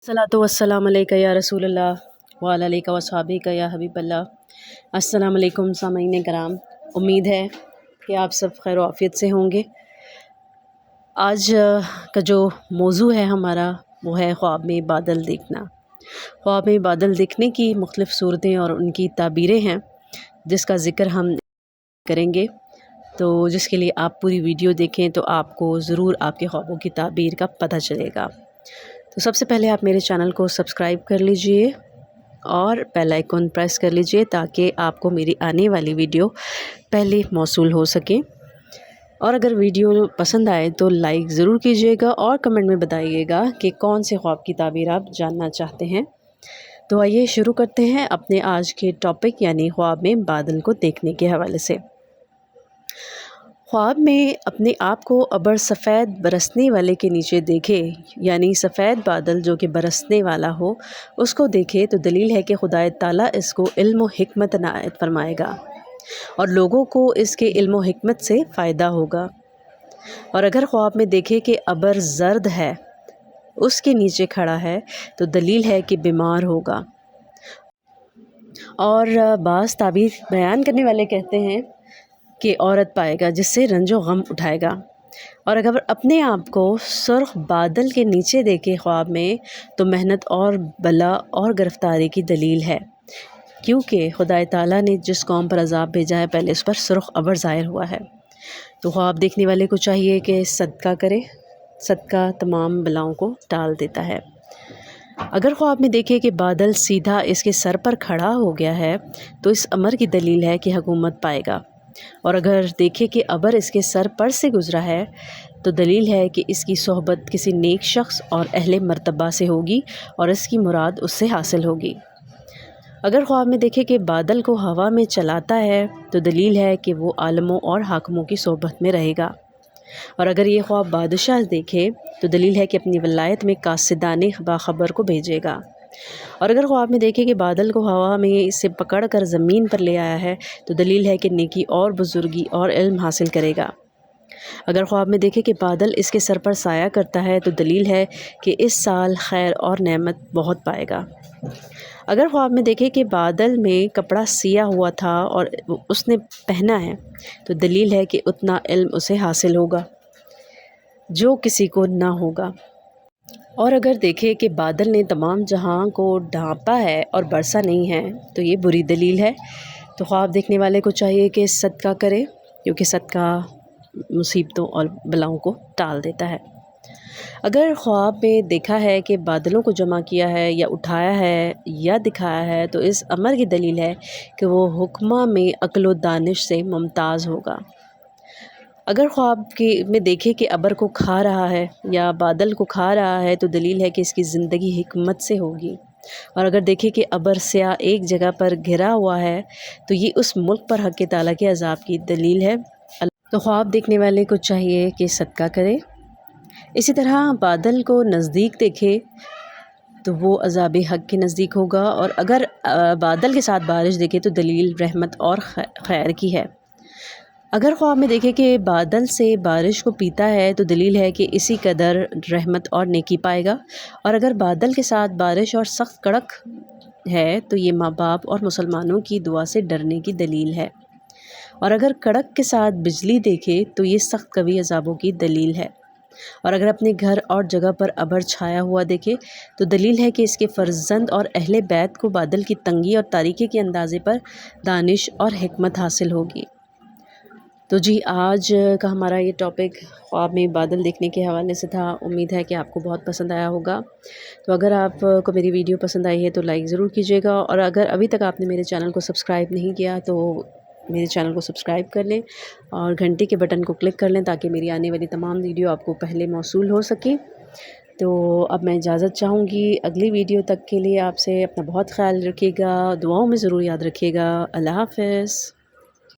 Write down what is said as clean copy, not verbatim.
सलातो वस्सलाम अलैका या रसूल अल्लाह व अलैका वसहाबिका या हबीब अल्लाह। अस्सलाम वालेकुम सामीन कराम, उम्मीद है कि आप सब खैर आफ़ियत से होंगे। आज का जो मौजू है हमारा वो है ख्वाब में बादल देखना। ख्वाब में बादल देखने की मुख्तलिफ़ सूरतें और उनकी ताबीरें हैं जिसका ज़िक्र हम करेंगे। तो जिसके लिए आप पूरी वीडियो देखें तो आपको ज़रूर आपके ख्वाबों की ताबीर का पता चलेगा। तो सबसे पहले आप मेरे चैनल को सब्सक्राइब कर लीजिए और बेल आइकन प्रेस कर लीजिए ताकि आपको मेरी आने वाली वीडियो पहले मौसूल हो सके। और अगर वीडियो पसंद आए तो लाइक ज़रूर कीजिएगा और कमेंट में बताइएगा कि कौन से ख्वाब की ताबीर आप जानना चाहते हैं। तो आइए शुरू करते हैं अपने आज के टॉपिक यानी ख्वाब में बादल को देखने के हवाले से। ख्वाब में अपने आप को अबर सफ़ेद बरसने वाले के नीचे देखे यानी सफ़ेद बादल जो कि बरसने वाला हो उसको देखे तो दलील है कि खुदा ताला इसको इल्म व हिकमत अनायत फरमाएगा और लोगों को इसके इल्म व हिकमत से फ़ायदा होगा। और अगर ख्वाब में देखे कि अबर ज़र्द है उसके नीचे खड़ा है तो दलील है कि बीमार होगा। और बाज़ ताबीर बयान करने वाले कहते हैं कि औरत पाएगा जिससे रंजो गम उठाएगा। और अगर अपने आप को सुर्ख बादल के नीचे देखे ख्वाब में तो मेहनत और बला और गिरफ़्तारी की दलील है, क्योंकि खुदा ताला ने जिस कौम पर अज़ाब भेजा है पहले उस पर सुर्ख अबर ज़ाहिर हुआ है। तो ख्वाब देखने वाले को चाहिए कि सदका करे, सदका तमाम बलाओं को टाल देता है। अगर ख्वाब में देखे कि बादल सीधा इसके सर पर खड़ा हो गया है तो इस अमर की दलील है कि हुकूमत पाएगा। और अगर देखे कि अबर इसके सर पर से गुज़रा है तो दलील है कि इसकी सोहबत किसी नेक शख्स और अहले मर्तबा से होगी और इसकी मुराद उससे हासिल होगी। अगर ख्वाब में देखे कि बादल को हवा में चलाता है तो दलील है कि वो आलमों और हाकिमों की सोहबत में रहेगा। और अगर ये ख्वाब बादशाह देखे तो दलील है कि अपनी वलायत में कासिदाने बाखबर को भेजेगा। और अगर ख्वाब में देखे कि बादल को हवा में इसे पकड़ कर ज़मीन पर ले आया है तो दलील है कि नेकी और बुज़ुर्गी और इल्म हासिल करेगा। अगर ख्वाब में देखे कि बादल इसके सर पर साया करता है तो दलील है कि इस साल खैर और नेमत बहुत पाएगा। अगर ख्वाब में देखे कि बादल में कपड़ा सिया हुआ था और उसने पहना है तो दलील है कि उतना इल्म उसे हासिल होगा जो किसी को ना होगा। और अगर देखे कि बादल ने तमाम जहां को ढांपा है और बरसा नहीं है तो ये बुरी दलील है। तो ख्वाब देखने वाले को चाहिए कि सदका करे, क्योंकि सदका मुसीबतों और बलाओं को टाल देता है। अगर ख्वाब में देखा है कि बादलों को जमा किया है या उठाया है या दिखाया है तो इस अमर की दलील है कि वो हुक्मा में अक्ल व दानिश से मुमताज़ होगा। अगर ख्वाब में देखे कि अबर को खा रहा है या बादल को खा रहा है तो दलील है कि इसकी ज़िंदगी हिकमत से होगी। और अगर देखे कि अबर स्याह एक जगह पर घिरा हुआ है तो ये उस मुल्क पर हक़ ताला के अज़ाब की दलील है। तो ख्वाब देखने वाले को चाहिए कि सदका करे। इसी तरह बादल को नज़दीक देखे तो वो अज़ाब हक़ के नज़दीक होगा। और अगर बादल के साथ बारिश देखे तो दलील रहमत और खैर की है। अगर ख्वाब में देखे कि बादल से बारिश को पीता है तो दलील है कि इसी कदर रहमत और नेकी पाएगा। और अगर बादल के साथ बारिश और सख्त कड़क है तो ये माँ बाप और मुसलमानों की दुआ से डरने की दलील है। और अगर कड़क के साथ बिजली देखे तो ये सख्त कवी अज़ाबों की दलील है। और अगर अपने घर और जगह पर अबर छाया हुआ देखे तो दलील है कि इसके फ़र्जंद और अहले बैत को बादल की तंगी और तारीकी के अंदाज़े पर दानिश और हिकमत हासिल होगी। तो जी आज का हमारा ये टॉपिक ख्वाब में बादल देखने के हवाले से था। उम्मीद है कि आपको बहुत पसंद आया होगा। तो अगर आपको मेरी वीडियो पसंद आई है तो लाइक ज़रूर कीजिएगा। और अगर अभी तक आपने मेरे चैनल को सब्सक्राइब नहीं किया तो मेरे चैनल को सब्सक्राइब कर लें और घंटी के बटन को क्लिक कर लें ताकि मेरी आने वाली तमाम वीडियो आपको पहले मौसूल हो सके। तो अब मैं इजाज़त चाहूँगी। अगली वीडियो तक के लिए आपसे अपना बहुत ख्याल रखिएगा, दुआओं में ज़रूर याद रखिएगा। अल्लाह हाफ़िज़।